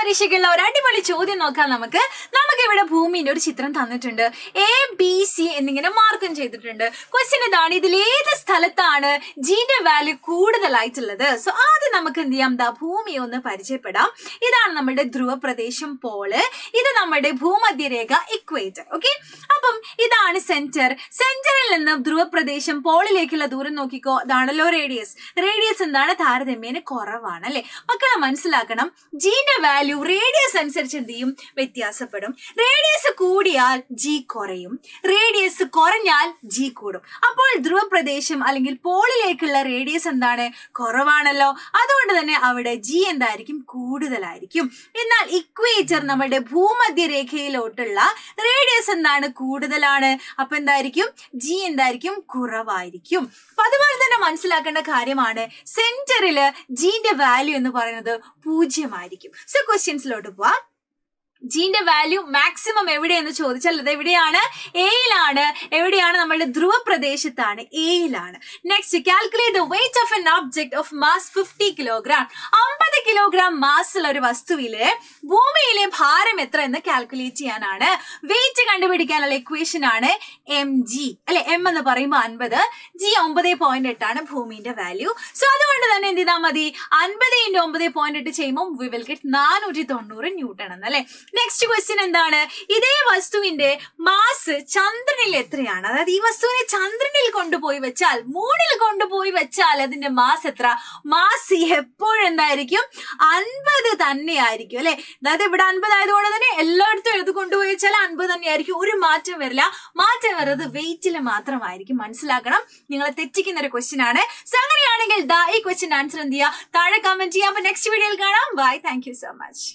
പരീക്ഷയ്ക്കുള്ള ഒരു അടിപൊളി ചോദ്യം നോക്കാം. നമുക്ക് ഇവിടെ ഭൂമിന്റെ ഒരു ചിത്രം തന്നിട്ടുണ്ട്. ABC എന്നിങ്ങനെ മാർക്കും ചെയ്തിട്ടുണ്ട്. ക്വസ്റ്റ്യൻ ഇതാണ്, ഇതിൽ ഏത് സ്ഥലത്താണ് ജിന്റെ വാല്യൂ കൂടുതലായിട്ടുള്ളത്? സോ ആദ്യം നമുക്ക് എന്ത് ചെയ്യാം, ഭൂമിയെ ഒന്ന് പരിചയപ്പെടാം. ഇതാണ് നമ്മുടെ ധ്രുവ പ്രദേശം പോള്, ഇത് നമ്മുടെ ഭൂമധ്യരേഖ ഇക്വേറ്റർ. ഓക്കെ, അപ്പം ഇതാണ് സെന്ററിൽ നിന്ന് ധ്രുവ പ്രദേശം പോളിലേക്കുള്ള ദൂരം നോക്കിക്കോ. ഇതാണല്ലോ റേഡിയസ് എന്താണ്, താരതമ്യേന കുറവാണ് അല്ലെ മക്കളെ. മനസ്സിലാക്കണം, ജിന്റെ വാല്യൂ റേഡിയസ് അനുസരിച്ച് എന്ത് ചെയ്യും, വ്യത്യാസപ്പെടും. റേഡിയസ് കൂടിയാൽ ജി കുറയും, റേഡിയസ് കുറഞ്ഞാൽ ജി കൂടും. അപ്പോൾ ധ്രുവ പ്രദേശം അല്ലെങ്കിൽ പോളിലേക്കുള്ള റേഡിയസ് എന്താണ്, കുറവാണല്ലോ. അതുകൊണ്ട് തന്നെ അവിടെ ജി എന്തായിരിക്കും, കൂടുതലായിരിക്കും. എന്നാൽ ഇക്വേറ്റർ നമ്മുടെ ഭൂമധ്യരേഖയിലോട്ടുള്ള റേഡിയസ് എന്താണ്, കൂടുതലാണ്. അപ്പൊ എന്തായിരിക്കും, ജി എന്തായിരിക്കും, കുറവായിരിക്കും. അപ്പൊ അതുപോലെ തന്നെ മനസ്സിലാക്കേണ്ട കാര്യമാണ്, സെന്ററില് ജിന്റെ വാല്യൂ എന്ന് പറയുന്നത് 0 ആയിരിക്കും. സോ ക്വസ്റ്റ്യൻസിലോട്ട് പോവാം. ജിന്റെ വാല്യൂ മാക്സിമം എവിടെയെന്ന് ചോദിച്ചാൽ അത് എവിടെയാണ്, എയിലാണ്. എവിടെയാണ്, നമ്മളുടെ ധ്രുവ പ്രദേശത്താണ്, എയിലാണ്. Next, calculate the weight of an object of mass 50 kilogram. 50 kilogram മാസുള്ള ഒരു വസ്തുവിലെ ഭൂമിയിലെ ഭാരം എത്ര എന്ന് കാൽക്കുലേറ്റ് ചെയ്യാനാണ്. വെയിറ്റ് കണ്ടുപിടിക്കാനുള്ള ഇക്വേഷൻ ആണ് mg അല്ലെ. എം എന്ന് പറയുമ്പോൾ 50, ജി 9.8 ഭൂമിന്റെ വാല്യൂ. സോ അതുകൊണ്ട് തന്നെ എന്ത് ചെയ്താൽ മതി, 50 × 9.8 ചെയ്യുമ്പോൾ വി വിൽ ഗെറ്റ് 490 ന്യൂട്ടൺ എന്നല്ലേ. നെക്സ്റ്റ് ക്വസ്റ്റ്യൻ എന്താണ്, ഇതേ വസ്തുവിന്റെ മാസ് ചന്ദ്രനിൽ എത്രയാണ്? അതായത് ഈ വസ്തുവിനെ ചന്ദ്രനിൽ കൊണ്ടുപോയി വെച്ചാൽ, മൂണിൽ കൊണ്ടുപോയി വെച്ചാൽ അതിന്റെ മാസ് എത്ര? മാസ് എപ്പോഴും എന്തായിരിക്കും, 50 തന്നെയായിരിക്കും അല്ലെ. അതായത് ഇവിടെ 50 ആയതുകൊണ്ട് തന്നെ എല്ലായിടത്തും ഇത് കൊണ്ടുപോയി വെച്ചാൽ 50 തന്നെയായിരിക്കും, ഒരു മാറ്റം വരില്ല. മാറ്റം വരുന്നത് വെയിറ്റിൽ മാത്രമായിരിക്കും. മനസ്സിലാക്കണം, നിങ്ങളെ തെറ്റിക്കുന്ന ഒരു ക്വസ്റ്റ്യൻ ആണ്. സോ അങ്ങനെയാണെങ്കിൽ ഈ ക്വസ്റ്റ്യൻ ആൻസർ എന്ത് ചെയ്യുക, താഴെ കമന്റ് ചെയ്യാം. അപ്പൊ നെക്സ്റ്റ് വീഡിയോയിൽ കാണാം. Bye, thank you so much.